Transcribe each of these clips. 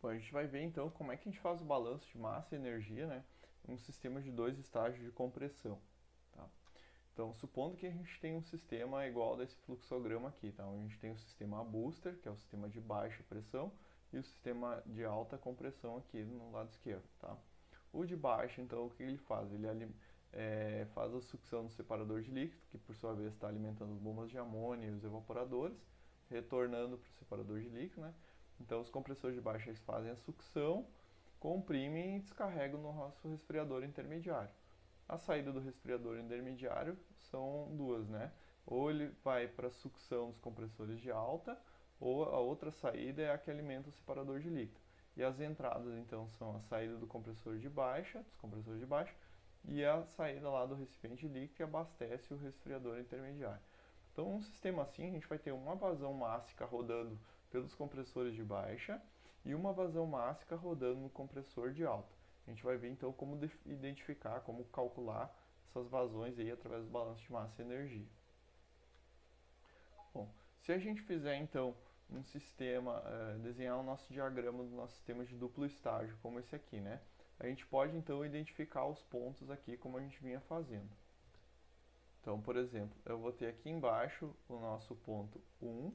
Bom, a gente vai ver então como é que a gente faz o balanço de massa e energia, né, em um sistema de dois estágios de compressão. Tá? Então, supondo que a gente tem um sistema igual desse fluxograma aqui, tá? Onde a gente tem o sistema booster, que é o sistema de baixa pressão, e o sistema de alta compressão aqui no lado esquerdo. Tá? O de baixa, então, o que ele faz? Ele faz a sucção do separador de líquido, que por sua vez está alimentando as bombas de amônia e os evaporadores, retornando para o separador de líquido. Né? Então, os compressores de baixa eles fazem a sucção, comprimem e descarregam no nosso resfriador intermediário. A saída do resfriador intermediário são duas, né? Ou ele vai para a sucção dos compressores de alta, ou a outra saída é a que alimenta o separador de líquido. E as entradas, então, são a saída do compressor de baixa, dos compressores de baixa, e a saída lá do recipiente líquido que abastece o resfriador intermediário. Então, um sistema assim, a gente vai ter uma vazão mássica rodando pelos compressores de baixa e uma vazão mássica rodando no compressor de alta. A gente vai ver então como identificar, como calcular essas vazões aí através do balanço de massa e energia. Bom, se a gente fizer então um sistema, desenhar o nosso diagrama do nosso sistema de duplo estágio, como esse aqui, né? A gente pode então identificar os pontos aqui como a gente vinha fazendo. Então, por exemplo, eu vou ter aqui embaixo o nosso ponto 1,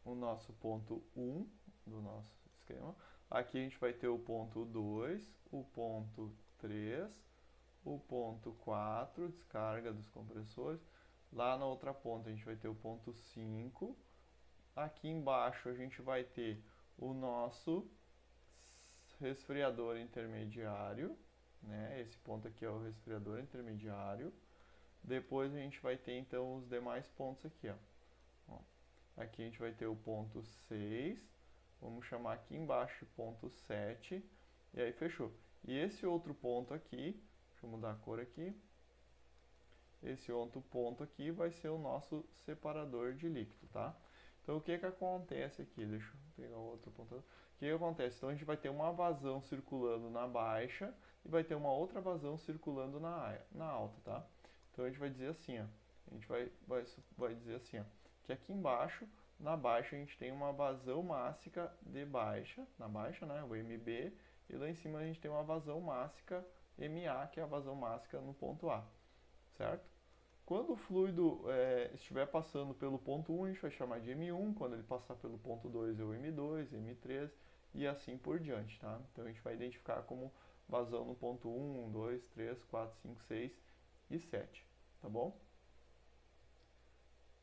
o nosso ponto 1 do nosso esquema. Aqui a gente vai ter o ponto 2, o ponto 3, o ponto 4, descarga dos compressores. Lá na outra ponta a gente vai ter o ponto 5. Aqui embaixo a gente vai ter o nosso resfriador intermediário, né? Esse ponto aqui é o resfriador intermediário. Depois a gente vai ter então os demais pontos aqui, ó. Aqui a gente vai ter o ponto 6, vamos chamar aqui embaixo ponto 7, e aí fechou. E esse outro ponto aqui, deixa eu mudar a cor aqui, esse outro ponto aqui vai ser o nosso separador de líquido, tá? Então o que que acontece aqui? Deixa eu pegar o outro ponto. O que que acontece? Então a gente vai ter uma vazão circulando na baixa e vai ter uma outra vazão circulando na alta, tá? Então a gente vai dizer assim, ó, a gente vai dizer assim, ó, que aqui embaixo, na baixa, a gente tem uma vazão mássica de baixa, na baixa, né, o MB, e lá em cima a gente tem uma vazão mássica MA, que é a vazão mássica no ponto A, certo? Quando o fluido estiver passando pelo ponto 1, a gente vai chamar de M1, quando ele passar pelo ponto 2 é o M2, M3 e assim por diante, tá? Então a gente vai identificar como vazão no ponto 1, 2, 3, 4, 5, 6 e 7, tá bom?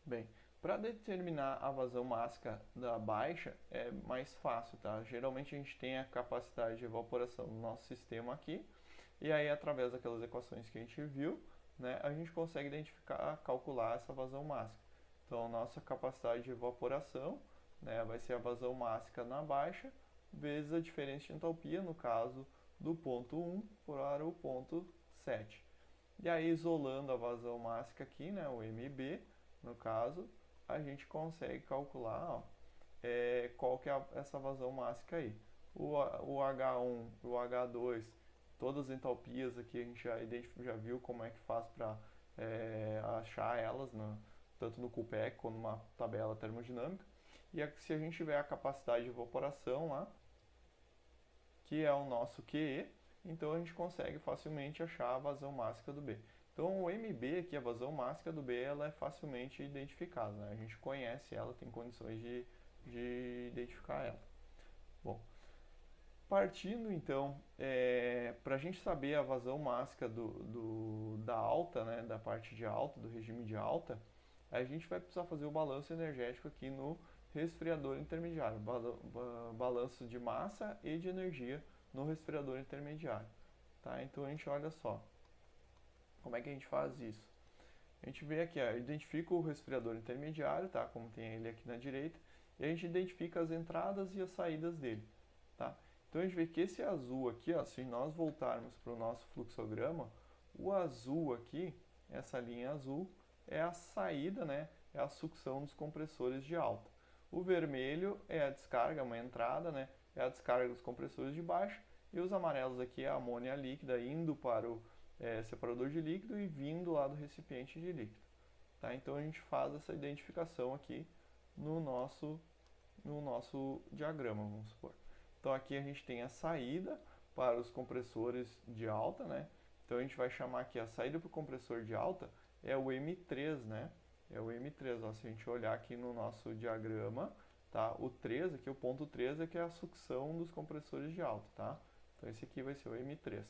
Bem, para determinar a vazão mássica da baixa é mais fácil, tá? Geralmente a gente tem a capacidade de evaporação do nosso sistema aqui, e aí através daquelas equações que a gente viu, né, a gente consegue identificar, calcular essa vazão mássica. Então a nossa capacidade de evaporação, né, vai ser a vazão mássica na baixa vezes a diferença de entalpia, no caso do ponto 1 para o ponto 7. E aí isolando a vazão mássica aqui, né, o MB, no caso, a gente consegue calcular ó, qual que é essa vazão mássica aí. O H1 e o H2, todas as entalpias aqui a gente já viu como é que faz para achar elas, tanto no CUPEC quanto numa tabela termodinâmica. E se a gente tiver a capacidade de evaporação lá, que é o nosso QE, então a gente consegue facilmente achar a vazão mássica do B. Então o MB aqui, a vazão mássica do B, ela é facilmente identificada, né? A gente conhece ela, tem condições de identificar ela. Bom, partindo então, para a gente saber a vazão mássica da alta, né, da parte de alta, do regime de alta, a gente vai precisar fazer o balanço energético aqui no resfriador intermediário, balanço de massa e de energia no resfriador intermediário. Tá? Então a gente olha só, como é que a gente faz isso? A gente vê aqui, ó, identifica o resfriador intermediário, tá? Como tem ele aqui na direita, e a gente identifica as entradas e as saídas dele, tá? Então a gente vê que esse azul aqui, ó, se nós voltarmos para o nosso fluxograma, o azul aqui, essa linha azul, é a saída, né? É a sucção dos compressores de alta. O vermelho é a descarga, uma entrada, né? É a descarga dos compressores de baixo. E os amarelos aqui é a amônia líquida indo para o separador de líquido e vindo lá do recipiente de líquido. Tá? Então a gente faz essa identificação aqui no nosso no nosso diagrama, vamos supor. Então aqui a gente tem a saída para os compressores de alta, né? Então a gente vai chamar aqui a saída para o compressor de alta é o M3, né? É o M3, ó, se a gente olhar aqui no nosso diagrama, tá? O 3 aqui, o ponto 3 é que é a sucção dos compressores de alta, tá? Então esse aqui vai ser o M3.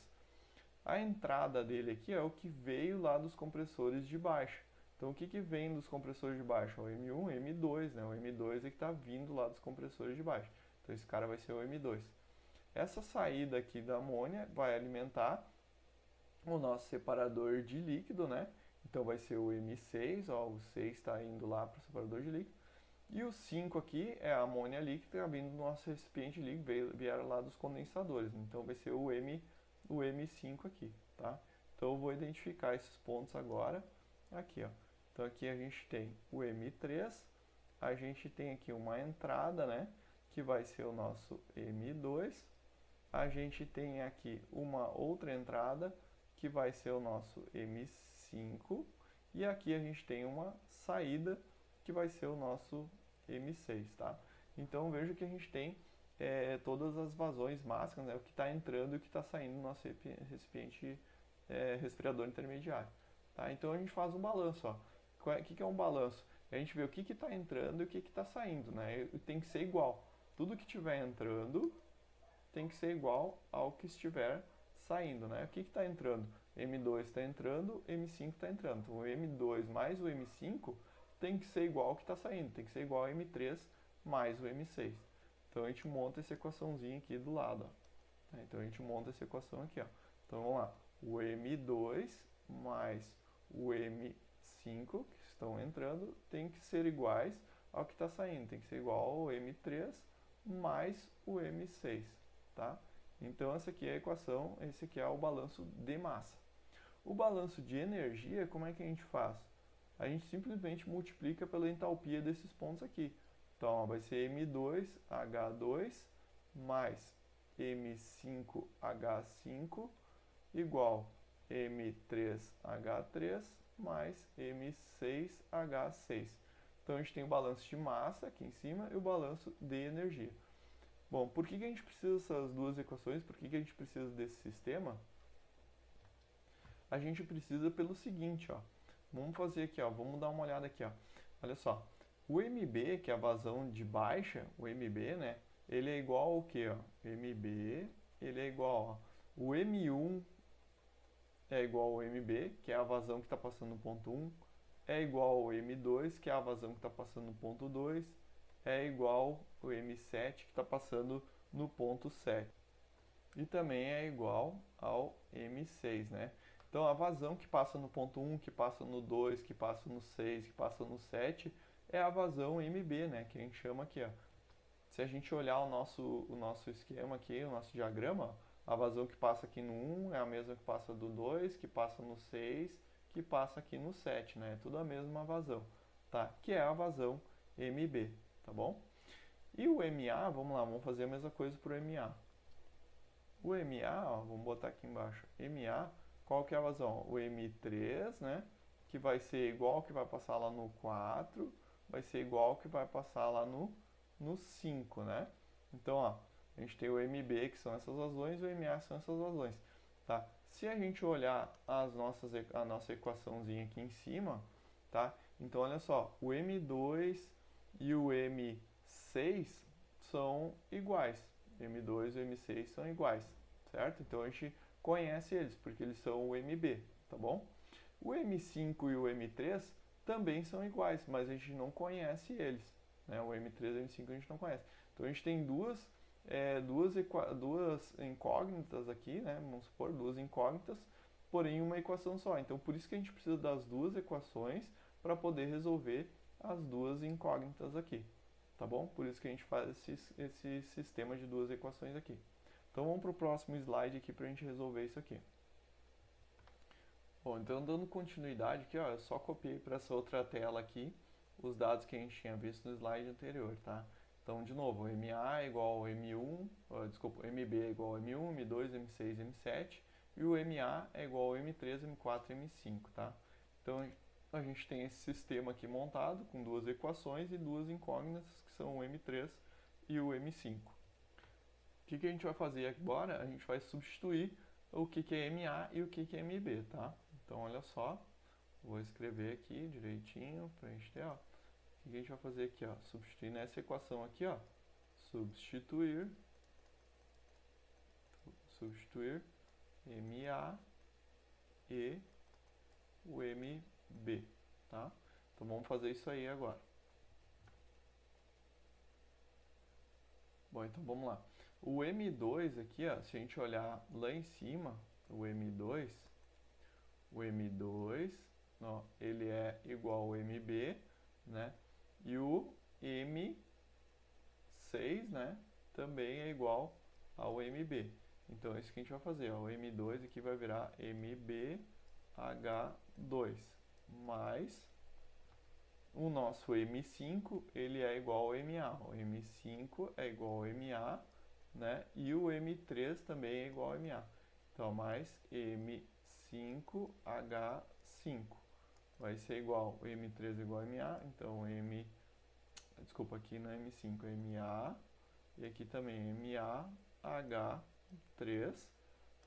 A entrada dele aqui é o que veio lá dos compressores de baixa. Então o que, que vem dos compressores de baixa? O M1, M2, né? O M2 é que está vindo lá dos compressores de baixa. Então esse cara vai ser o M2. Essa saída aqui da amônia vai alimentar o nosso separador de líquido, né? Então vai ser o M6, ó, o 6 está indo lá para o separador de líquido. E o 5 aqui é a amônia líquida vindo do nosso recipiente líquido, vieram lá dos condensadores. Então vai ser o M5 aqui, tá? Então eu vou identificar esses pontos agora, aqui, ó. Então aqui a gente tem o M3, a gente tem aqui uma entrada, né? Que vai ser o nosso M2. A gente tem aqui uma outra entrada, que vai ser o nosso M5. E aqui a gente tem uma saída, que vai ser o nosso M6, tá? Então veja que a gente tem todas as vazões máximas, né? O que está entrando e o que está saindo do nosso recipiente resfriador intermediário. Tá? Então a gente faz um balanço. Ó. O que é um balanço? A gente vê o que está entrando e o que está saindo. Né? E tem que ser igual. Tudo que estiver entrando tem que ser igual ao que estiver saindo. Né? O que está entrando? M2 está entrando, M5 está entrando. Então o M2 mais o M5 tem que ser igual ao que está saindo. Tem que ser igual ao M3 mais o M6. Então a gente monta essa equaçãozinha aqui do lado. Ó. Então a gente monta essa equação aqui. Ó. Então vamos lá. O M2 mais o M5 que estão entrando tem que ser iguais ao que está saindo. Tem que ser igual ao M3 mais o M6. Tá? Então essa aqui é a equação, esse aqui é o balanço de massa. O balanço de energia, como é que a gente faz? A gente simplesmente multiplica pela entalpia desses pontos aqui. Então, ó, vai ser M2H2 mais M5H5 igual M3H3 mais M6H6. Então, a gente tem o balanço de massa aqui em cima e o balanço de energia. Bom, por que a gente precisa dessas duas equações? Por que a gente precisa desse sistema? A gente precisa pelo seguinte, ó. Vamos fazer aqui, ó. Vamos dar uma olhada aqui, ó. Olha só. O MB, que é a vazão de baixa, o MB, né? Ele é igual ao quê, ó? MB, ele é igual, ó. O M1 é igual ao MB, que é a vazão que está passando no ponto 1. É igual ao M2, que é a vazão que está passando no ponto 2. É igual ao M7, que está passando no ponto 7. E também é igual ao M6, né? Então a vazão que passa no ponto 1, que passa no 2, que passa no 6, que passa no 7, é a vazão MB, né? Que a gente chama aqui, ó. Se a gente olhar o nosso esquema aqui, o nosso diagrama, ó, a vazão que passa aqui no 1 é a mesma que passa do 2, que passa no 6, que passa aqui no 7, né? É tudo a mesma vazão, tá? Que é a vazão MB, tá bom? E o MA, vamos lá, vamos fazer a mesma coisa para o MA. O MA, ó, vamos botar aqui embaixo, MA, qual que é a vazão? O M3, né? Que vai ser igual ao que vai passar lá no 4, vai ser igual ao que vai passar lá no 5, né? Então, ó, a gente tem o MB, que são essas vazões, e o MA são essas vazões, tá? Se a gente olhar a nossa equaçãozinha aqui em cima, tá? Então, olha só, o M2 e o M6 são iguais. M2 e o M6 são iguais, certo? Então a gente conhece eles, porque eles são o MB, tá bom? O M5 e o M3 também são iguais, mas a gente não conhece eles, né? O M3 e o M5 a gente não conhece. Então a gente tem duas incógnitas aqui, né? Vamos supor, duas incógnitas, porém uma equação só. Então por isso que a gente precisa das duas equações para poder resolver as duas incógnitas aqui. Tá bom? Por isso que a gente faz esse sistema de duas equações aqui. Então vamos para o próximo slide aqui para a gente resolver isso aqui. Bom, então dando continuidade aqui, ó, eu só copiei para essa outra tela aqui os dados que a gente tinha visto no slide anterior, tá? Então, de novo, o MA é igual ao M1, desculpa, o MB é igual ao M1, M2, M6, M7, e o MA é igual ao M3, M4 e M5, tá? Então, a gente tem esse sistema aqui montado com duas equações e duas incógnitas, que são o M3 e o M5. O que a gente vai fazer agora? A gente vai substituir o que é MA e o que é MB, tá? Então, olha só, vou escrever aqui direitinho para a gente ter, ó. O que a gente vai fazer aqui, ó? Substituir nessa equação aqui, ó. Substituir MA e o MB, tá? Então vamos fazer isso aí agora. Bom, então vamos lá. O M2 aqui, ó, se a gente olhar lá em cima, o M2, ó, ele é igual ao MB, né? E o M6, né, também é igual ao MB. Então é isso que a gente vai fazer, ó. O M2 aqui vai virar MBH2 mais o nosso M5, ele é igual ao MA. O M5 é igual ao MA, né? E o M3 também é igual ao MA. Então, mais M5H5 vai ser igual, o M3 é igual ao MA, então desculpa, aqui não é M5, é MA, e aqui também MAH3,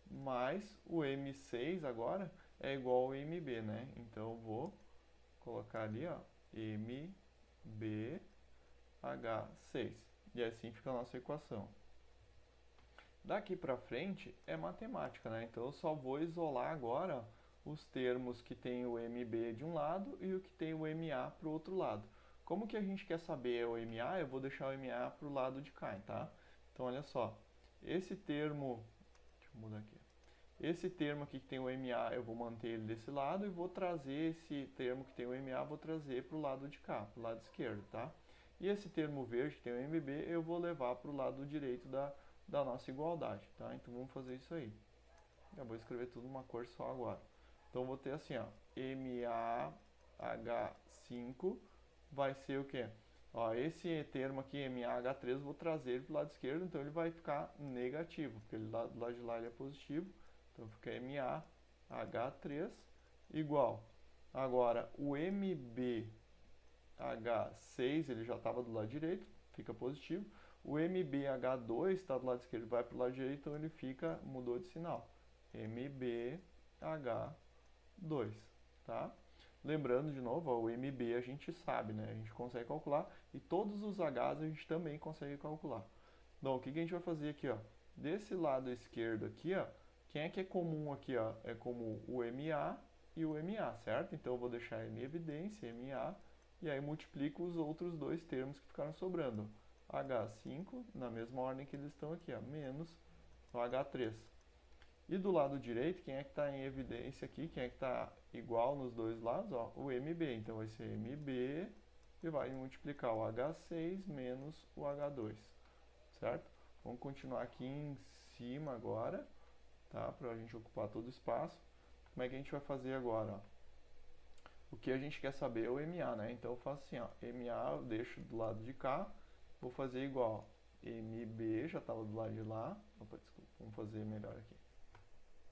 mais o M6 agora é igual ao MB, né? Então, eu vou colocar ali, ó, MBH6. E assim fica a nossa equação. Daqui para frente é matemática, né? Então eu só vou isolar agora os termos que tem o MB de um lado e o que tem o MA para o outro lado. Como que a gente quer saber o MA, eu vou deixar o MA para o lado de cá, tá? Então olha só, esse termo, deixa eu mudar aqui. Esse termo aqui que tem o MA, eu vou manter ele desse lado e vou trazer esse termo que tem o MA, vou trazer para o lado de cá, para o lado esquerdo, tá? E esse termo verde que tem o MB, eu vou levar para o lado direito da nossa igualdade, tá? Então vamos fazer isso aí. Eu vou escrever tudo numa cor só agora. Então vou ter assim, ó, MAH5 vai ser o quê? Ó, esse termo aqui, MAH3, eu vou trazer ele para o lado esquerdo, então ele vai ficar negativo, porque ele, do lado de lá ele é positivo. Então fica MAH3 igual. Agora, o MBH6, ele já estava do lado direito, fica positivo. O MBH2 está do lado esquerdo, vai para o lado direito, então ele fica, mudou de sinal. MBH2, tá? Lembrando de novo, ó, o MB a gente sabe, né? A gente consegue calcular e todos os H's a gente também consegue calcular. Então, o que a gente vai fazer aqui, ó? Desse lado esquerdo aqui, ó, quem é que é comum aqui, ó? É comum o MA e o MA, certo? Então eu vou deixar em evidência, MA, e aí multiplico os outros dois termos que ficaram sobrando. H5, na mesma ordem que eles estão aqui, ó, menos o H3. E do lado direito, quem é que está em evidência aqui? Quem é que está igual nos dois lados? Ó, o MB. Então vai ser MB e vai multiplicar o H6 menos o H2, certo? Vamos continuar aqui em cima agora, tá? Para a gente ocupar todo o espaço. Como é que a gente vai fazer agora? Ó? O que a gente quer saber é o MA, né? Então eu faço assim, ó, MA eu deixo do lado de cá, vou fazer igual. MB já estava do lado de lá. Opa, desculpa, vamos fazer melhor aqui.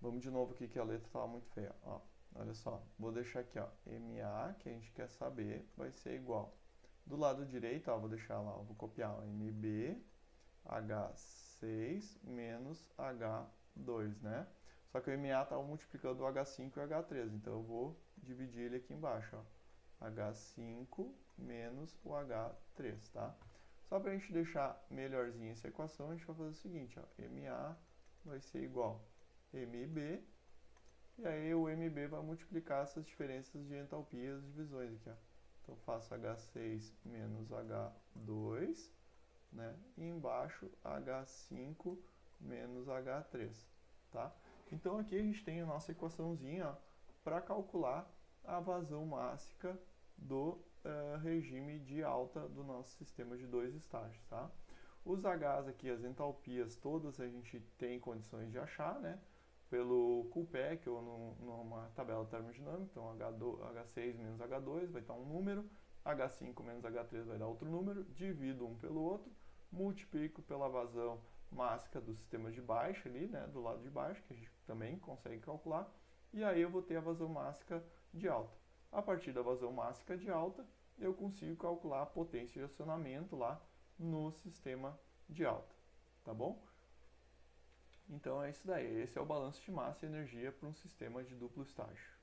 Vamos de novo aqui que a letra estava muito feia. Ó, olha só, vou deixar aqui, ó, MA, que a gente quer saber, vai ser igual. Do lado direito, ó, vou deixar lá, ó, vou copiar, ó, MB H6 menos H2, né? Só que o MA estava multiplicando o H5 e o H3, então eu vou dividir ele aqui embaixo, ó. H5 menos o H3, tá? Só para a gente deixar melhorzinha essa equação, a gente vai fazer o seguinte, ó, MA vai ser igual MB, e aí o MB vai multiplicar essas diferenças de entalpia, as divisões aqui, ó. Então eu faço H6 menos H2, né? E embaixo H5 menos H3, tá? Então aqui a gente tem a nossa equaçãozinha para calcular a vazão mássica do regime de alta do nosso sistema de dois estágios, tá? Os H's aqui, as entalpias, todas a gente tem condições de achar, né? Pelo Coulpeck ou numa tabela termodinâmica, então H6 menos H2 vai dar um número, H5 menos H3 vai dar outro número, divido um pelo outro, multiplico pela vazão mássica do sistema de baixo ali, né, do lado de baixo, que a gente também consegue calcular, e aí eu vou ter a vazão mássica de alta. A partir da vazão máxima de alta, eu consigo calcular a potência de acionamento lá no sistema de alta, tá bom? Então é isso daí, esse é o balanço de massa e energia para um sistema de duplo estágio.